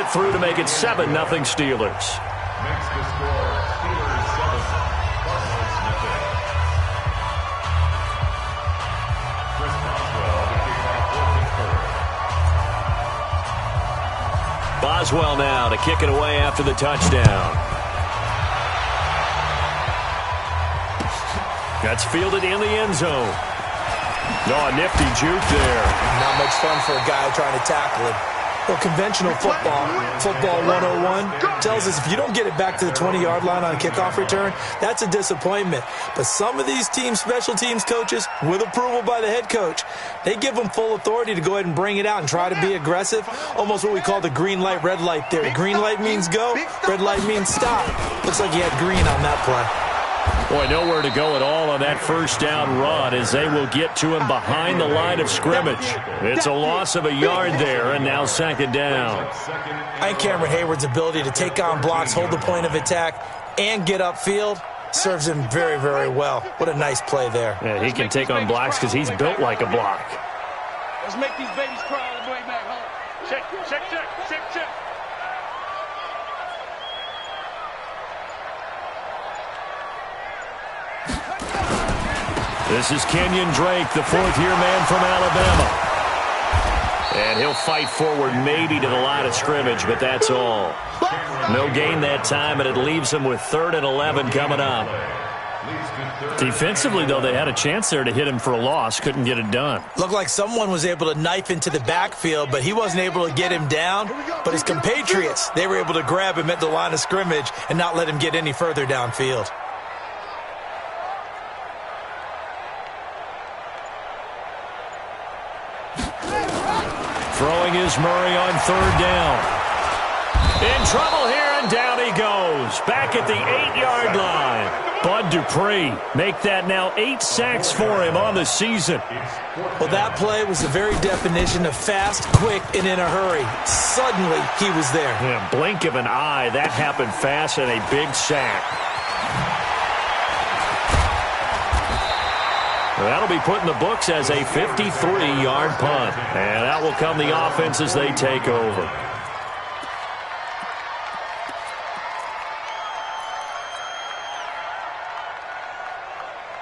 get through to make it 7-0 Steelers. Makes the score Steelers 7, Cardinals nothing. Chris Boswell to kick off for Pittsburgh. Boswell now to kick it away after the touchdown. That's fielded in the end zone. Oh, a nifty juke there. Not much fun for a guy trying to tackle it. Well, conventional football 101, tells us if you don't get it back to the 20-yard line on a kickoff return, that's a disappointment. But some of these special teams coaches, with approval by the head coach, they give them full authority to go ahead and bring it out and try to be aggressive. Almost what we call the green light, red light theory. Green light means go, red light means stop. Looks like he had green on that play. Boy, nowhere to go at all on that first down run as they will get to him behind the line of scrimmage. It's a loss of a yard there, and now second down. I think Cameron Hayward's ability to take on blocks, hold the point of attack, and get upfield serves him very, very well. What a nice play there. Yeah, he can take on blocks because he's built like a block. Let's make these babies cry on the way back home. Check, check, check, check, check. This is Kenyon Drake, the fourth-year man from Alabama. And he'll fight forward maybe to the line of scrimmage, but that's all. No gain that time, and it leaves him with 3rd and 11 coming up. Defensively, though, they had a chance there to hit him for a loss. Couldn't get it done. Looked like someone was able to knife into the backfield, but he wasn't able to get him down. But his compatriots, they were able to grab him at the line of scrimmage and not let him get any further downfield. Throwing is Murray on 3rd down. In trouble here, and down he goes. Back at the 8-yard line. Bud Dupree make that now 8 sacks for him on the season. Well, that play was the very definition of fast, quick, and in a hurry. Suddenly, he was there. Yeah, blink of an eye, that happened fast, and a big sack. That'll be put in the books as a 53-yard punt. And out will come the offense as they take over.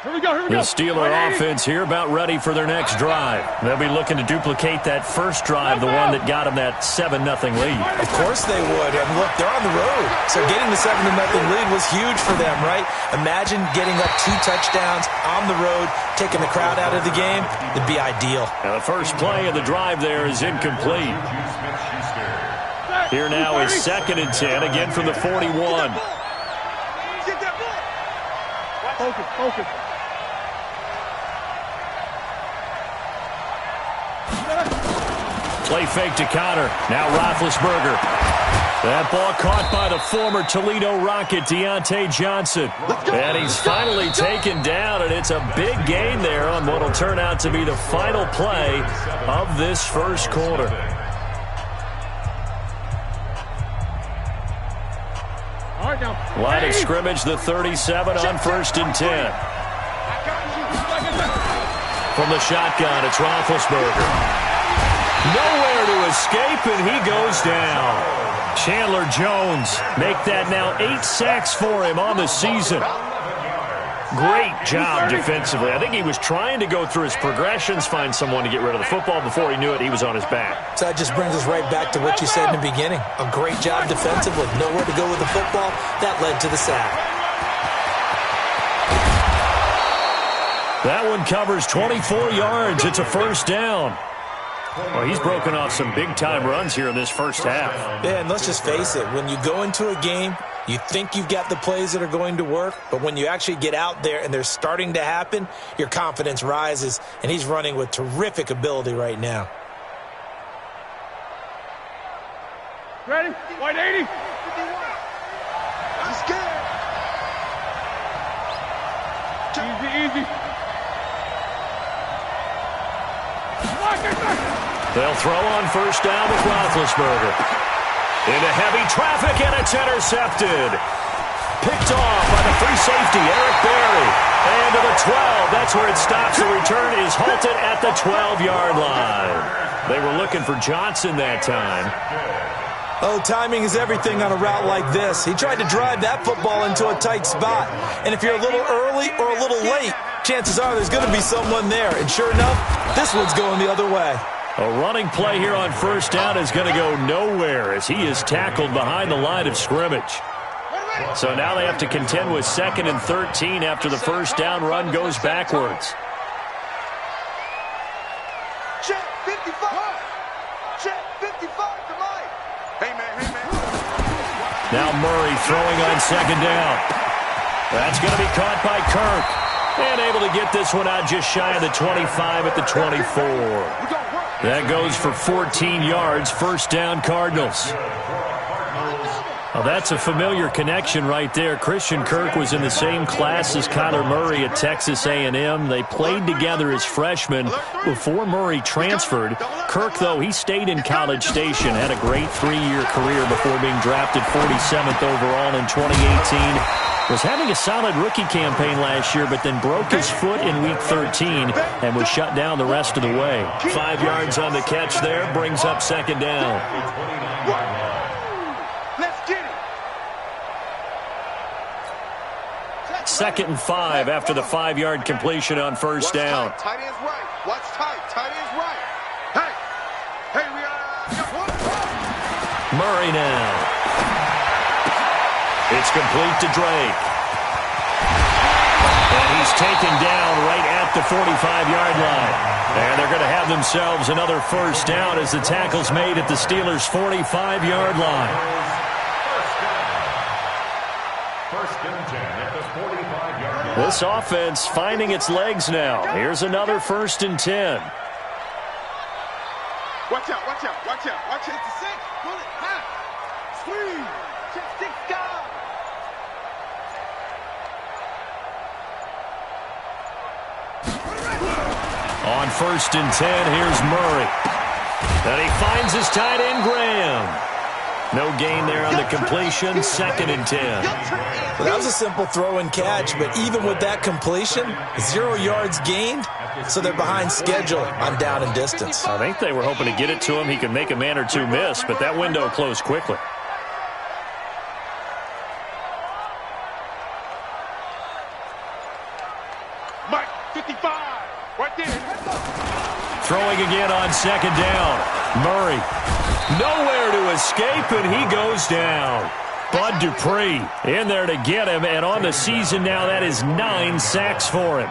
Here we go, here we go. The Steeler offense here about ready for their next drive. They'll be looking to duplicate that first drive, the one that got them that 7-0 lead. Of course they would. And look, they're on the road. So getting the 7-0 lead was huge for them, right? Imagine getting up 2 touchdowns on the road, taking the crowd out of the game. It'd be ideal. Now the first play of the drive there is incomplete. Here now is 2nd and 10, again from the 41. Focus, focus. Play fake to Connor. Now Roethlisberger. That ball caught by the former Toledo Rocket, Deontay Johnson. And he's finally taken down, and it's a big gain there on what will turn out to be the final play of this first quarter. Line of scrimmage, the 37 on 1st and 10. From the shotgun, it's Roethlisberger. Nowhere to escape, and he goes down. Chandler Jones make that now 8 sacks for him on the season. Great job defensively. I think he was trying to go through his progressions, find someone to get rid of the football. Before he knew it, he was on his back. So that just brings us right back to what you said in the beginning. A great job defensively. Nowhere to go with the football. That led to the sack. That one covers 24 yards. It's a first down. Well, he's broken off some big-time runs here in this first half. Yeah, and let's just face it. When you go into a game, you think you've got the plays that are going to work, but when you actually get out there and they're starting to happen, your confidence rises, and he's running with terrific ability right now. Ready? White 80. I'm scared. Easy, easy. They'll throw on first down with Roethlisberger. Into heavy traffic, and it's intercepted. Picked off by the free safety, Eric Berry. And to the 12. That's where it stops. The return is halted at the 12-yard line. They were looking for Johnson that time. Oh, timing is everything on a route like this. He tried to drive that football into a tight spot. And if you're a little early or a little late, chances are there's going to be someone there. And sure enough, this one's going the other way. A running play here on first down is going to go nowhere as he is tackled behind the line of scrimmage. So now they have to contend with 2nd and 13 after the first down run goes backwards. Check 55. Check 55 to Mike. Hey, man. Now Murray throwing on 2nd down. That's going to be caught by Kirk. And able to get this one out just shy of the 25 at the 24. That goes for 14 yards. First down, Cardinals. Well, that's a familiar connection right there. Christian Kirk was in the same class as Kyler Murray at Texas A&M. They played together as freshmen before Murray transferred. Kirk, though, he stayed in College Station, had a great 3-year career before being drafted 47th overall in 2018. Was having a solid rookie campaign last year, but then broke his foot in Week 13 and was shut down the rest of the way. 5 yards on the catch there, brings up 2nd down. Let's get it. 2nd and 5 after the 5-yard completion on first down. Tight end's right. Watch tight. Tight end's right. Hey, we are. Murray now. It's complete to Drake. And he's taken down right at the 45-yard line. And they're going to have themselves another first down as the tackle's made at the Steelers' 45-yard line. First and 10 at the 45-yard line. This offense finding its legs now. Here's another 1st and 10. Watch out. It's a 6. Pull it. High. Squeeze. Check 6 guys. On 1st and 10, here's Murray. And he finds his tight end, Graham. No gain there on the completion, 2nd and 10. Well, that was a simple throw and catch, but even with that completion, 0 yards gained, so they're behind schedule on down and distance. I think they were hoping to get it to him. He could make a man or two miss, but that window closed quickly. Mike, 55. Right there. Throwing again on 2nd down. Murray. Nowhere to escape, and he goes down. Bud Dupree in there to get him, and on the season now, that is 9 sacks for him.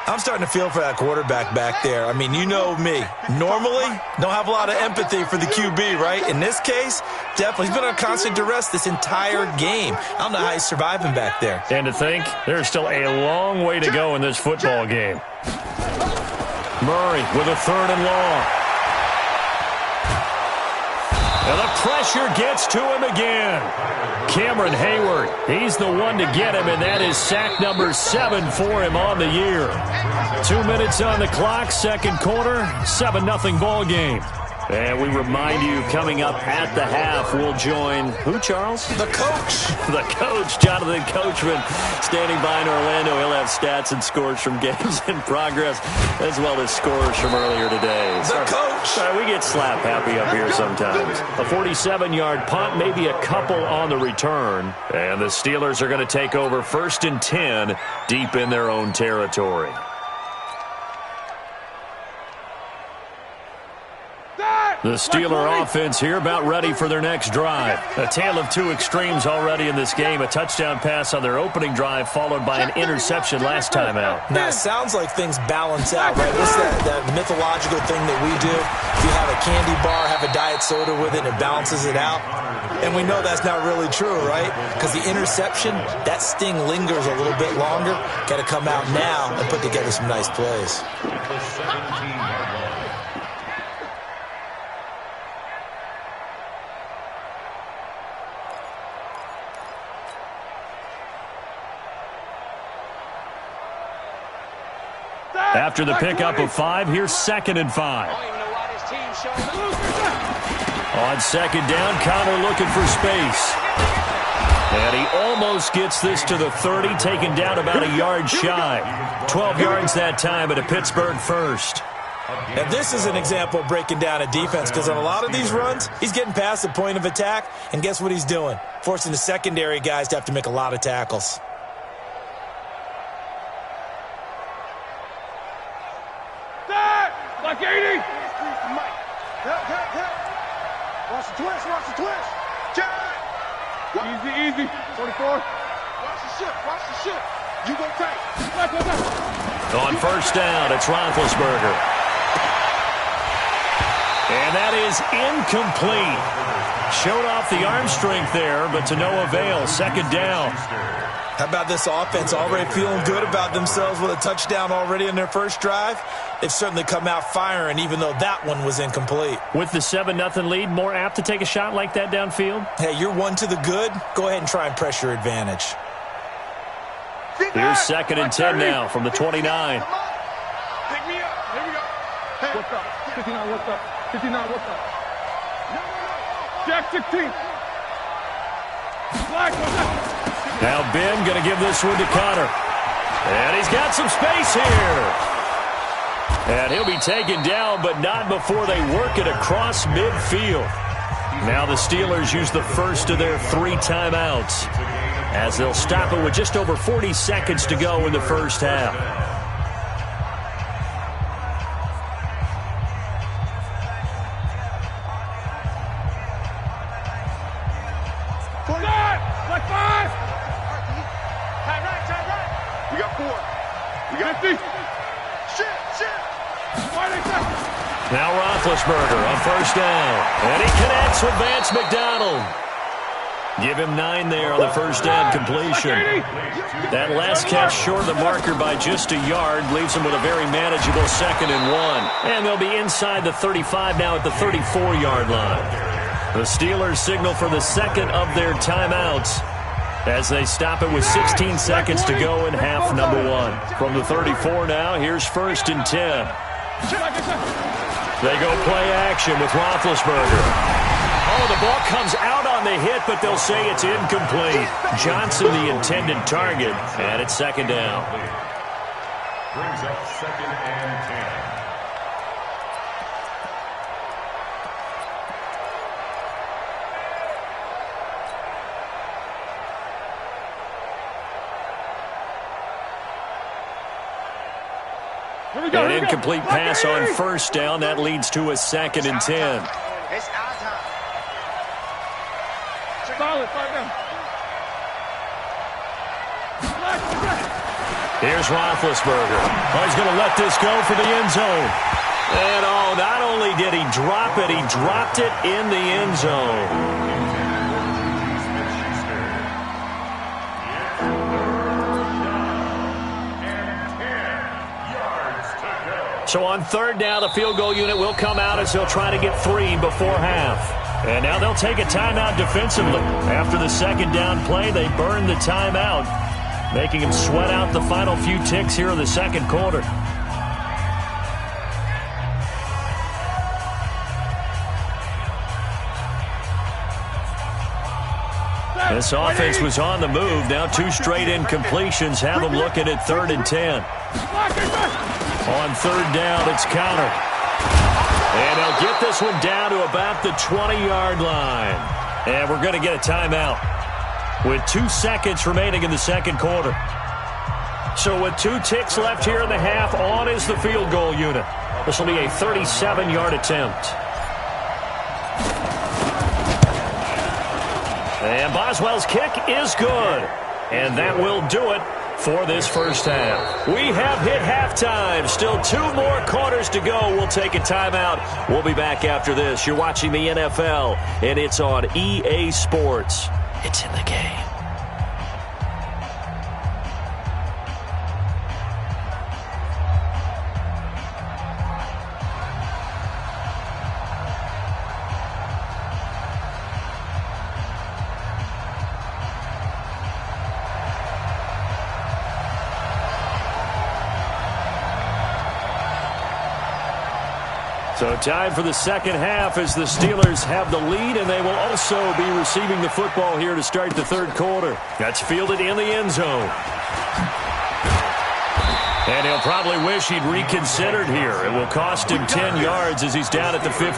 I'm starting to feel for that quarterback back there. I mean, you know me. Normally, don't have a lot of empathy for the QB, right? In this case, definitely. He's been on constant duress this entire game. I don't know how he's surviving back there. And to think, there's still a long way to go in this football game. Murray with a 3rd and long. And the pressure gets to him again. Cameron Hayward, he's the one to get him, and that is sack number 7 for him on the year. 2 minutes on the clock, 2nd quarter, 7-0 ball game. And we remind you, coming up at the half, we'll join who, Charles? The coach. The coach, Jonathan Coachman, standing by in Orlando. He'll have stats and scores from games in progress, as well as scores from earlier today. The coach. Sorry, we get slap happy up here sometimes. A 47-yard punt, maybe a couple on the return. And the Steelers are going to take over 1st and 10 deep in their own territory. The Steeler offense here about ready for their next drive. A tale of two extremes already in this game. A touchdown pass on their opening drive followed by an interception last time out. Now, it sounds like things balance out, right? What's that mythological thing that we do? If you have a candy bar, have a diet soda with it, and it balances it out. And we know that's not really true, right? Because the interception, that sting lingers a little bit longer. Got to come out now and put together some nice plays. After the pickup of 5, here's 2nd and 5. On 2nd down, Connor looking for space. And he almost gets this to the 30, taken down about a yard shy. 12 yards that time, at a Pittsburgh first. And this is an example of breaking down a defense, because on a lot of these runs, he's getting past the point of attack, and guess what he's doing? Forcing the secondary guys to have to make a lot of tackles. Like 80. Watch the twist, watch the twist. Easy. 24. Watch the ship. You go tight. On first down, it's Roethlisberger. And that is incomplete. Showed off the arm strength there, but to no avail. Second down. How about this offense already feeling good about themselves with a touchdown already in their first drive? They've certainly come out firing, even though that one was incomplete. With the 7-0 lead, more apt to take a shot like that downfield? Hey, you're one to the good. Go ahead and try and press your advantage. Here's 2nd and 10 now from the 29. Pick me up. Here we go. Hey. What's up? 59, what's up? 59, what's up? No. Jack 16. Flag, what's up? Now Ben going to give this one to Connor. And he's got some space here. And he'll be taken down, but not before they work it across midfield. Now the Steelers use the first of their 3 timeouts, as they'll stop it with just over 40 seconds to go in the first half. Like 5. Tight right. We got 4. We got 50. Shit. Now Roethlisberger on first down. And he connects with Vance McDonald. Give him 9 there on the first down completion. That last catch short of the marker by just a yard leaves him with a very manageable 2nd and 1. And they'll be inside the 35 now at the 34-yard line. The Steelers signal for the second of their timeouts as they stop it with 16 seconds to go in half number 1. From the 34 now, here's 1st and 10. They go play action with Roethlisberger. Oh, the ball comes out on the hit, but they'll say it's incomplete. Johnson, the intended target, and it's 2nd down. Brings up 2nd and 10. An incomplete pass on first down. That leads to a 2nd and 10. It's our time. Solid, 5 down. Here's Roethlisberger. Oh, he's going to let this go for the end zone. And, oh, not only did he drop it, he dropped it in the end zone. So on 3rd down, the field goal unit will come out as they'll try to get 3 before half. And now they'll take a timeout defensively. After the 2nd down play, they burn the timeout, making him sweat out the final few ticks here in the 2nd quarter. This offense was on the move. Now 2 straight incompletions have them looking at 3rd and 10. On 3rd down, it's Connor. And they'll get this one down to about the 20-yard line. And we're going to get a timeout with 2 seconds remaining in the 2nd quarter. So with 2 ticks left here in the half, on is the field goal unit. This will be a 37-yard attempt. And Boswell's kick is good. And that will do it for this first half. We have hit halftime. Still 2 more quarters to go. We'll take a timeout. We'll be back after this. You're watching the NFL, and it's on EA Sports. It's in the game. So time for the 2nd half as the Steelers have the lead, and they will also be receiving the football here to start the 3rd quarter. That's fielded in the end zone. And he'll probably wish he'd reconsidered here. It will cost him 10 yards as he's down at the 15.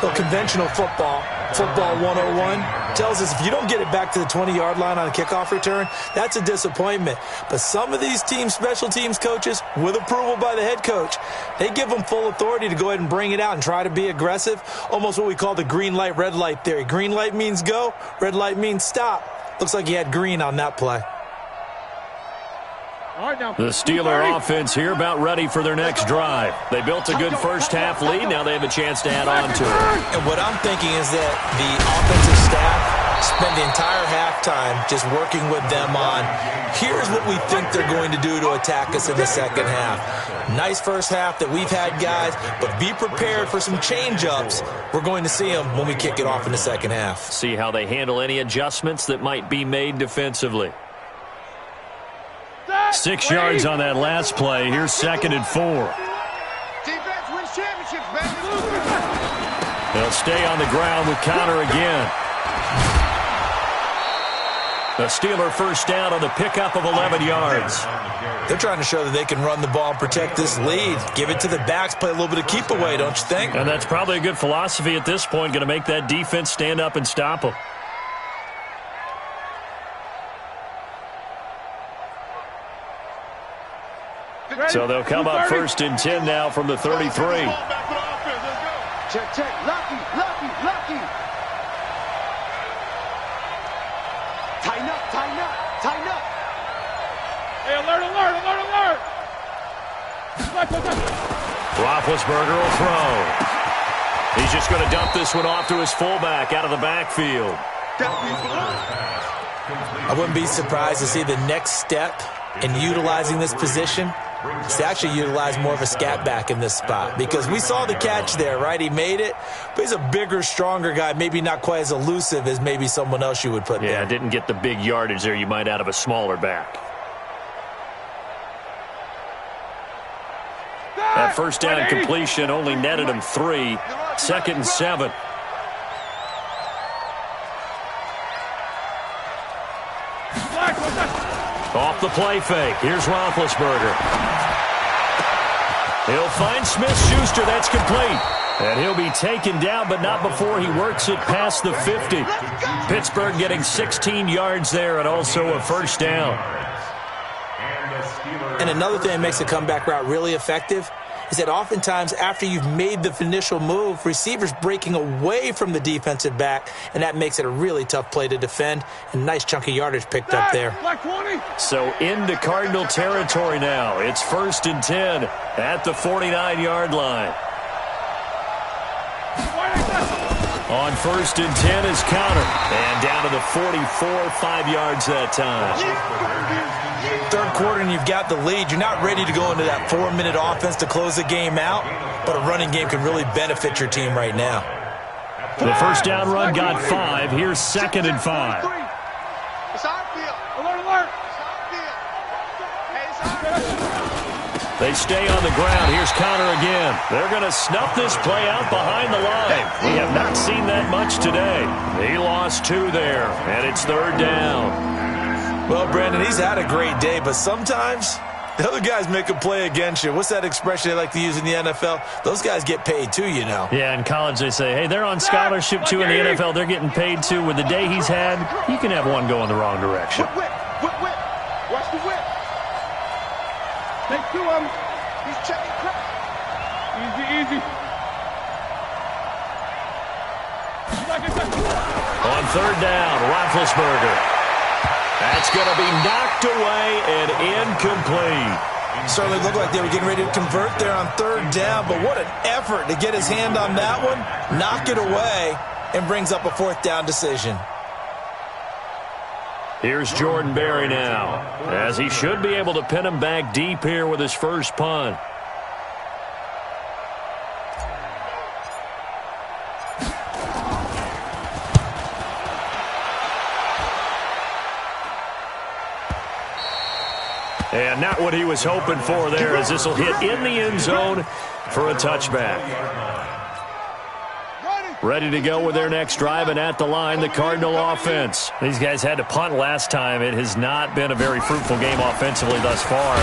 So conventional football 101, tells us if you don't get it back to the 20-yard line on a kickoff return, that's a disappointment. But some of these special teams coaches, with approval by the head coach, they give them full authority to go ahead and bring it out and try to be aggressive, almost what we call the green light, red light theory. Green light means go, red light means stop. Looks like he had green on that play. The Steeler offense here about ready for their next drive. They built a good first-half lead. Now they have a chance to add on to it. And what I'm thinking is that the offensive staff spend the entire halftime just working with them on, here's what we think they're going to do to attack us in the second half. Nice first half that we've had, guys, but be prepared for some change-ups. We're going to see them when we kick it off in the second half. See how they handle any adjustments that might be made defensively. 6 yards on that last play. Here's 2nd and 4. Defense wins championships, baby. They'll stay on the ground with Connor again. The Steeler first down on the pickup of 11 yards. They're trying to show that they can run the ball and protect this lead. Give it to the backs, play a little bit of keep away, don't you think? And that's probably a good philosophy at this point, going to make that defense stand up and stop them. So they'll come up 1st and 10 now from the 33. Check, check. Lucky. Tighten up. Hey, alert. Roethlisberger will throw. He's just going to dump this one off to his fullback out of the backfield. I wouldn't be surprised to see the next step in utilizing this position is to actually utilize more of a scat back in this spot, because we saw the catch there, right? He made it, but he's a bigger, stronger guy, maybe not quite as elusive as maybe someone else you would put there. Yeah, didn't get the big yardage there you might out of a smaller back. That first down completion only netted him 3. 2nd and 7. Off the play fake. Here's Roethlisberger. He'll find Smith-Schuster. That's complete. And he'll be taken down, but not before he works it past the 50. Pittsburgh getting 16 yards there and also a first down. And another thing that makes the comeback route really effective is that oftentimes after you've made the initial move, receivers breaking away from the defensive back, and that makes it a really tough play to defend. And nice chunk of yardage picked up there. So into Cardinal territory now. It's 1st and 10 at the 49-yard line. On 1st and 10 is Connor. And down to the 44, 5 yards that time. Third quarter and you've got the lead. You're not ready to go into that 4-minute offense to close the game out, but a running game can really benefit your team right now. The first down run got 5. Here's 2nd and 5. It's our field. Alert. It's our field. Hey, it's our field. They stay on the ground. Here's Connor again. They're going to snuff this play out behind the line. We have not seen that much today. He lost 2 there, and it's 3rd down. Well, Brandon, he's had a great day, but sometimes the other guys make a play against you. What's that expression they like to use in the NFL? Those guys get paid too, you know. Yeah, in college they say, hey, they're on scholarship too. In the NFL, they're getting paid too. With the day he's had, you can have one go in the wrong direction. Whip. Watch the whip. Take 2 of them. He's checking crack. Easy. On 3rd down, Roethlisberger. That's going to be knocked away and incomplete. Certainly looked like they were getting ready to convert there on 3rd down, but what an effort to get his hand on that one, knock it away, and brings up a 4th down decision. Here's Jordan Berry now, as he should be able to pin him back deep here with his first punt. And not what he was hoping for there, as this will hit in the end zone for a touchback. Ready to go with their next drive, and at the line, the Cardinal offense. These guys had to punt last time. It has not been a very fruitful game offensively thus far.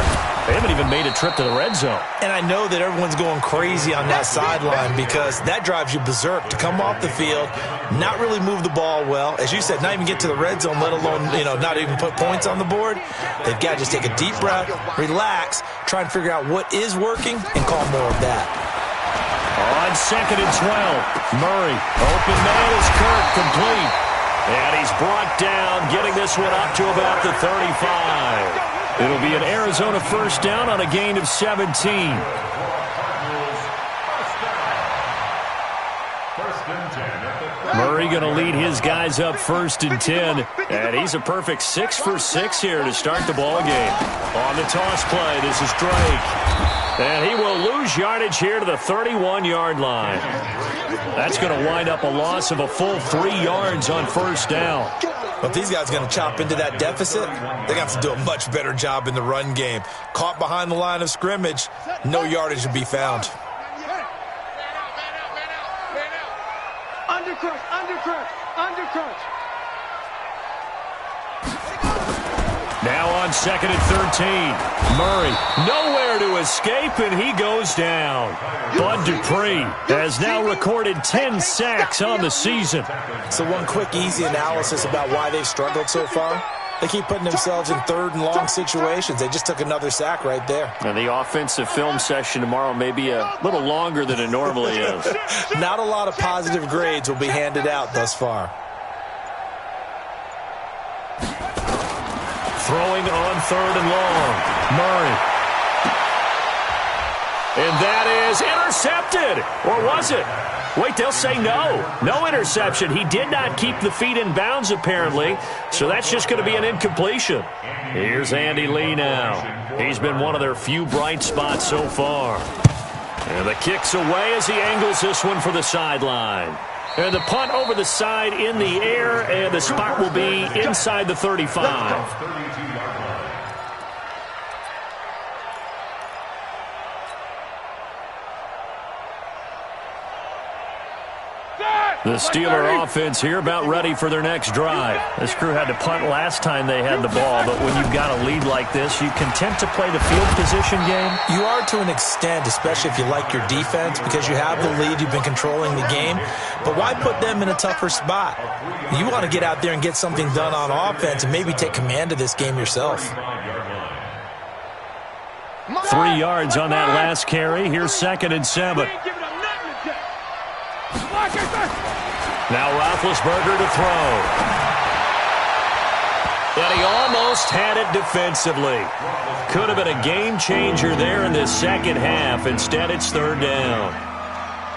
They haven't even made a trip to the red zone. And I know that everyone's going crazy on that sideline because that drives you berserk to come off the field, not really move the ball well. As you said, not even get to the red zone, let alone, not even put points on the board. They've got to just take a deep breath, relax, try and figure out what is working, and call more of that. On 2nd and 12, Murray. Open man is Kirk, complete. And he's brought down, getting this one up to about the 35. It'll be an Arizona first down on a gain of 17. Murray going to lead his guys up 1st and 10. And he's a perfect 6 for 6 here to start the ball game. On the toss play, this is Drake. And he will lose yardage here to the 31-yard line. That's going to wind up a loss of a full 3 yards on first down. But if these guys are going to chop into that deficit, they got to do a much better job in the run game. Caught behind the line of scrimmage, no yardage to be found. Undercrush, undercrush, undercrush. Now on 2nd and 13. Murray, nowhere to escape, and he goes down. Bud Dupree has now recorded 10 sacks on the season. So one quick, easy analysis about why they've struggled so far. They keep putting themselves in 3rd and long situations. They just took another sack right there. And the offensive film session tomorrow may be a little longer than it normally is. Not a lot of positive grades will be handed out thus far. Throwing on 3rd and long. Murray. And that is intercepted. Or was it? Wait, they'll say no. No interception. He did not keep the feet in bounds, apparently. So that's just going to be an incompletion. Here's Andy Lee now. He's been one of their few bright spots so far. And the kick's away as he angles this one for the sideline. And the punt over the side in the air, and the spot will be inside the 35. The Steeler offense here about ready for their next drive. This crew had to punt last time they had the ball, but when you've got a lead like this, you content to play the field position game? You are to an extent, especially if you like your defense, because you have the lead, you've been controlling the game. But why put them in a tougher spot? You want to get out there and get something done on offense and maybe take command of this game yourself. 3 yards on that last carry. Here's 2nd and 7. Now Roethlisberger to throw. And he almost had it defensively. Could have been a game changer there in this second half. Instead, it's 3rd down.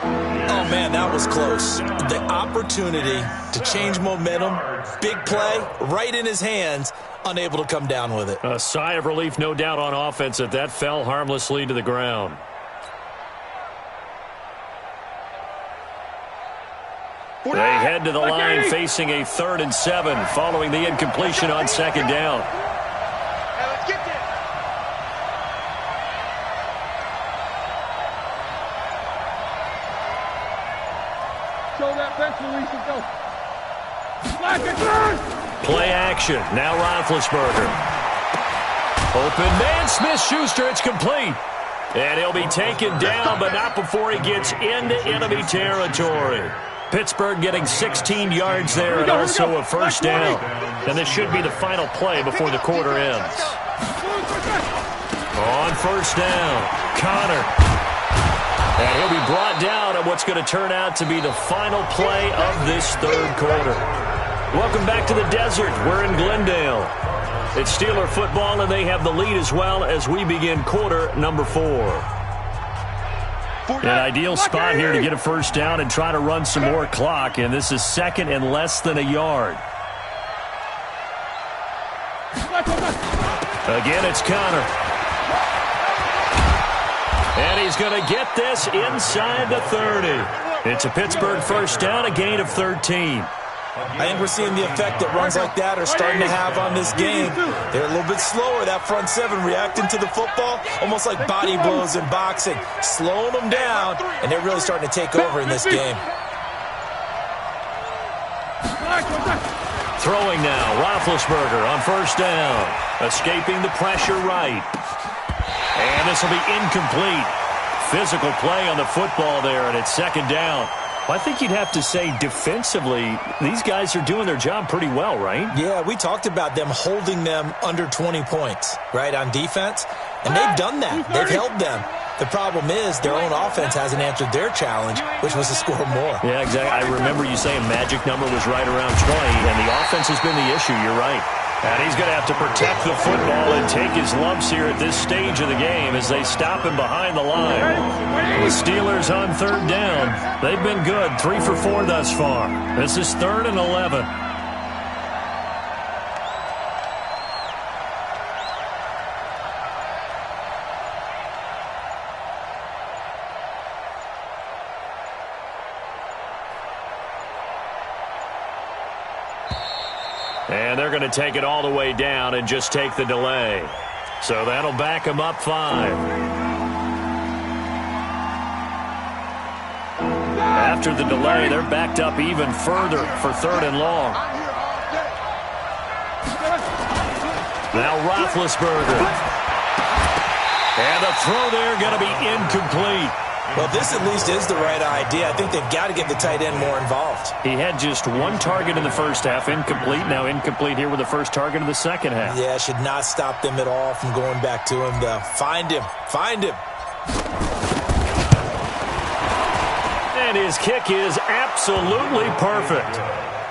Oh, man, that was close. The opportunity to change momentum, big play, right in his hands, unable to come down with it. A sigh of relief, no doubt, on offense that fell harmlessly to the ground. They head to the line facing a 3rd and 7 following the incompletion on 2nd down. Hey, let's get there. Show that bench release and go. Slack it, turn! Play action. Now Roethlisberger. Open man, Smith-Schuster. It's complete. And he'll be taken down, but not before he gets into enemy territory. Pittsburgh getting 16 yards there and also a first down. And this should be the final play before the quarter ends. On first down, Connor. And he'll be brought down at what's going to turn out to be the final play of this 3rd quarter. Welcome back to the desert. We're in Glendale. It's Steeler football, and they have the lead as well as we begin quarter number 4. An ideal spot here to get a first down and try to run some more clock, and this is 2nd and less than a yard. Again, it's Connor. And he's going to get this inside the 30. It's a Pittsburgh first down, a gain of 13. I think we're seeing the effect that runs like that are starting to have on this game. They're a little bit slower, that front 7 reacting to the football, almost like body blows in boxing, slowing them down, and they're really starting to take over in this game. Throwing now, Roethlisberger on first down. Escaping the pressure right. And this will be incomplete. Physical play on the football there, and it's second down. I think you'd have to say defensively, these guys are doing their job pretty well, right? Yeah, we talked about them holding them under 20 points, right, on defense. And they've done that. They've held them. The problem is their own offense hasn't answered their challenge, which was to score more. Yeah, exactly. I remember you saying magic number was right around 20, and the offense has been the issue. You're right. And he's going to have to protect the football and take his lumps here at this stage of the game as they stop him behind the line. The Steelers on third down. They've been good, 3 for 4 thus far. This is 3rd and 11. And they're going to take it all the way down and just take the delay. So that'll back them up 5. After the delay, they're backed up even further for 3rd and long. Now Roethlisberger. And the throw there going to be incomplete. Well, this at least is the right idea. I think they've got to get the tight end more involved. He had just 1 target in the first half, incomplete. Now incomplete here with the first target of the second half. Yeah, should not stop them at all from going back to him, though. Find him. Find him. And his kick is absolutely perfect.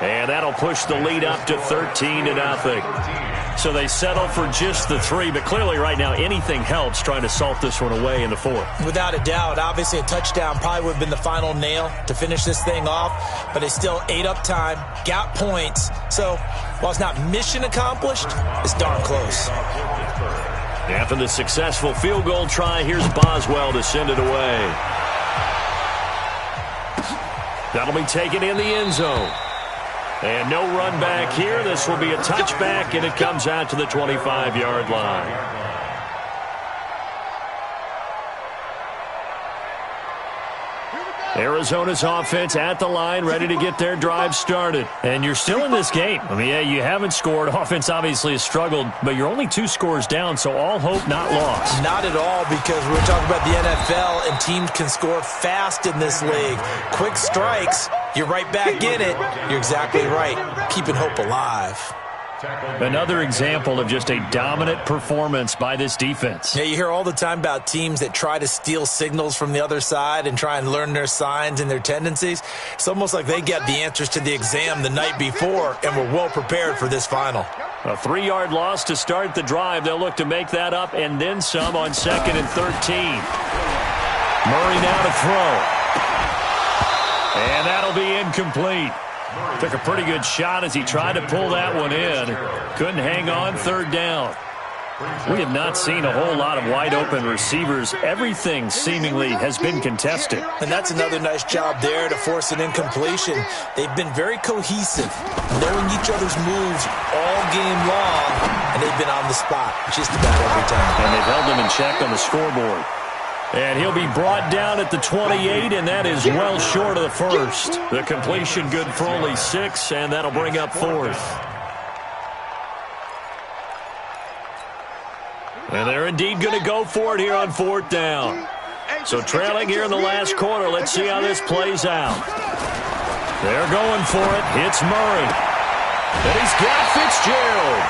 And that'll push the lead up to 13-0. So they settle for just the 3, but clearly right now anything helps trying to salt this one away in the 4th. Without a doubt, obviously a touchdown probably would have been the final nail to finish this thing off, but they still ate up time, got points. So while it's not mission accomplished, it's darn close. After the successful field goal try, here's Boswell to send it away. That'll be taken in the end zone. And no run back here. This will be a touchback, and it comes out to the 25-yard line. Arizona's offense at the line, ready to get their drive started. And you're still in this game. I mean, yeah, you haven't scored. Offense obviously has struggled, but you're only 2 scores down, so all hope not lost. Not at all, because we're talking about the NFL, and teams can score fast in this league. Quick strikes, you're right back in it. You're exactly right. Keeping hope alive. Another example of just a dominant performance by this defense. Yeah, you hear all the time about teams that try to steal signals from the other side and try and learn their signs and their tendencies. It's almost like they get the answers to the exam the night before and were well prepared for this final. A 3-yard loss to start the drive. They'll look to make that up and then some on 2nd and 13. Murray now to throw. And that'll be incomplete. Took a pretty good shot as he tried to pull that one in. Couldn't hang on, 3rd down. We have not seen a whole lot of wide-open receivers. Everything seemingly has been contested. And that's another nice job there to force an incompletion. They've been very cohesive, knowing each other's moves all game long, and they've been on the spot just about every time. And they've held them in check on the scoreboard. And he'll be brought down at the 28, and that is well short of the first. The completion good for only 6, and that'll bring up 4th. And they're indeed going to go for it here on 4th down. So trailing here in the last quarter, let's see how this plays out. They're going for it. Hits Murray. And he's got Fitzgerald.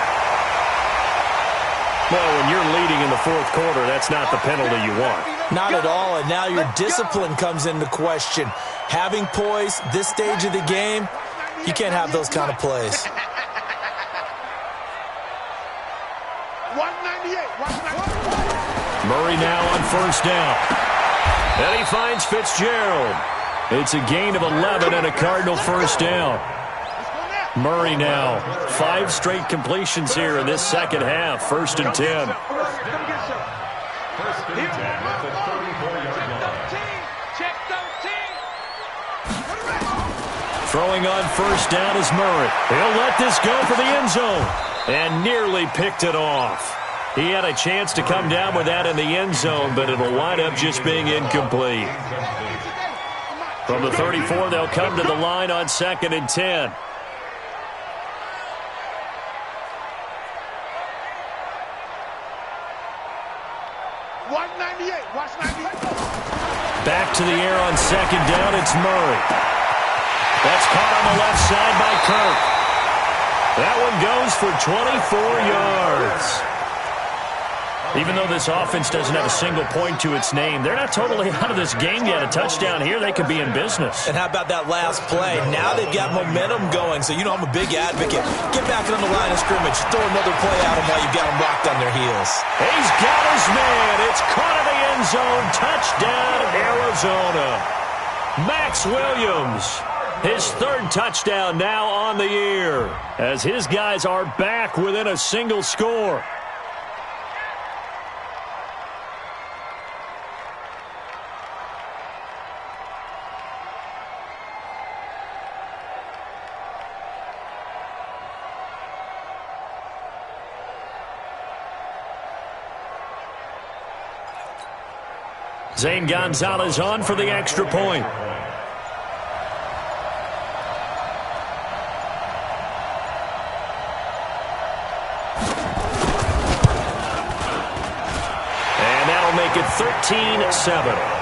Well, when you're leading in the 4th quarter, that's not the penalty you want. Not at all, and now your discipline comes into question. Having poise this stage of the game, you can't have those kind of plays. 198. Murray now on first down. And he finds Fitzgerald. It's a gain of 11 and a Cardinal first down. Murray now, 5 straight completions here in this second half. 1st and 10. First and 10 at the 34-yard line. Throwing on first down is Murray. He'll let this go for the end zone. And nearly picked it off. He had a chance to come down with that in the end zone, but it'll wind up just being incomplete. From the 34, they'll come to the line on 2nd and 10. Watch 98. Watch 98. Back to the air on second down. It's Murray. That's caught on the left side by Kirk. That one goes for 24 yards. Even though this offense doesn't have a single point to its name, they're not totally out of this game yet. A touchdown here, they could be in business. And how about that last play? Now they've got momentum going. So, I'm a big advocate. Get back on the line of scrimmage. Throw another play at them while you've got them locked on their heels. He's got his man. It's caught in the end zone. Touchdown, Arizona. Max Williams. His third touchdown now on the year as his guys are back within a single score. Zane Gonzalez on for the extra point. And that'll make it 13-7.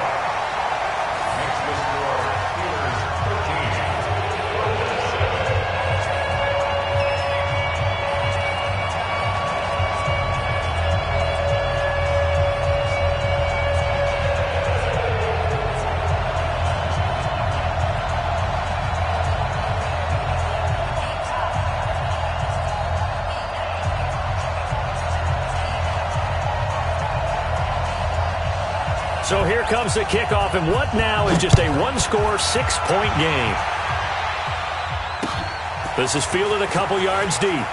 So here comes the kickoff, and what now is just a one-score, 6-point game. This is fielded a couple yards deep.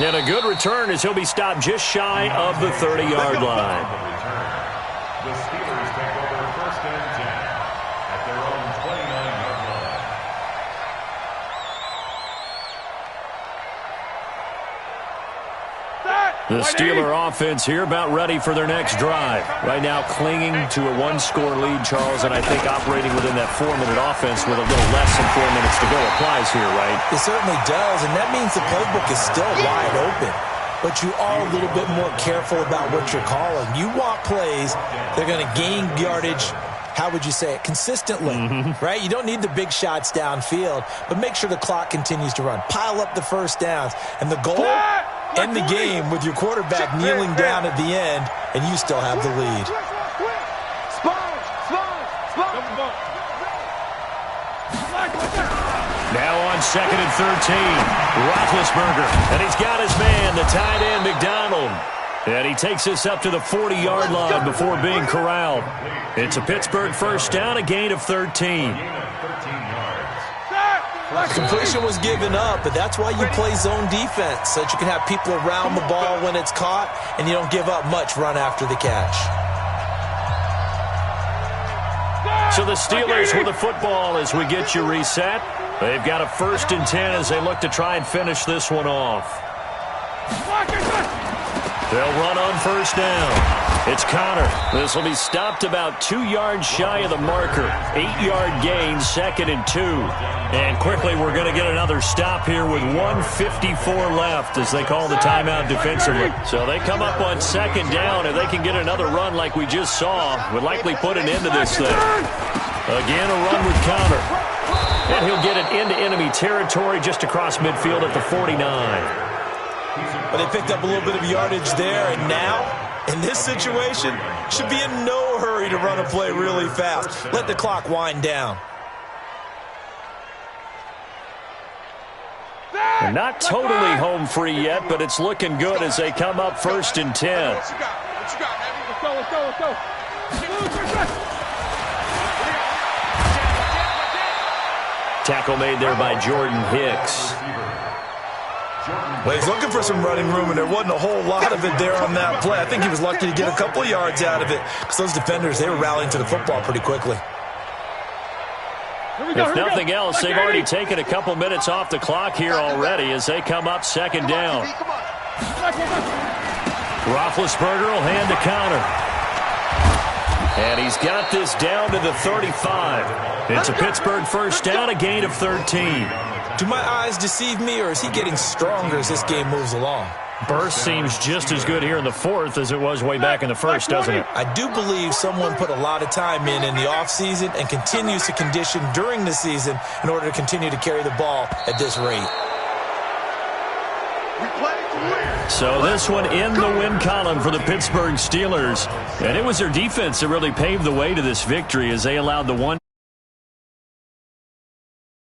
And a good return as he'll be stopped just shy of the 30-yard line. The Steelers take over first and 10 at their own 29-yard line. The Steeler offense here about ready for their next drive. Right now clinging to a one-score lead, Charles, and I think operating within that 4-minute offense with a little less than 4 minutes to go applies here, right? It certainly does, and that means the playbook is still wide open. But you are a little bit more careful about what you're calling. You want plays, they're going to gain yardage, how would you say it, consistently, right? You don't need the big shots downfield, but make sure the clock continues to run. Pile up the first downs, and the goal, end the game with your quarterback kneeling down at the end, and you still have the lead. Now on second and 13, Roethlisberger, and he's got his man, the tight end, McDonald. And he takes this up to the 40-yard line before being corralled. It's a Pittsburgh first down, a gain of 13. Completion was given up, but that's why you play zone defense, so that you can have people around the ball when it's caught, and you don't give up much run after the catch. So the Steelers with the football as we get you reset. They've got a first and 10 as they look to try and finish this one off. They'll run on first down. It's Connor. This will be stopped about 2 yards shy of the marker. 8-yard gain, second and 2. And quickly we're going to get another stop here with 1:54 left as they call the timeout defensively. So they come up on second down. If they can get another run like we just saw, would likely put an end to this thing. Again, a run with Connor. And he'll get it into enemy territory just across midfield at the 49. But they picked up a little bit of yardage there, and now, in this situation, should be in no hurry to run a play really fast. Let the clock wind down. They're not totally home free yet, but it's looking good as they come up first and 10. What you got, baby? Let's go. Tackle made there by Jordan Hicks. Well, he's looking for some running room, and there wasn't a whole lot of it there on that play. I think he was lucky to get a couple of yards out of it because those defenders, they were rallying to the football pretty quickly. If nothing else, they've already taken a couple minutes off the clock here already as they come up second down. Roethlisberger will hand to Connor. And he's got this down to the 35. It's a Pittsburgh first down, a gain of 13. Do my eyes deceive me, or is he getting stronger as this game moves along? Burst seems just as good here in the fourth as it was way back in the first, doesn't it? I do believe someone put a lot of time in the offseason and continues to condition during the season in order to continue to carry the ball at this rate. So this one in the win column for the Pittsburgh Steelers. And it was their defense that really paved the way to this victory as they allowed the one.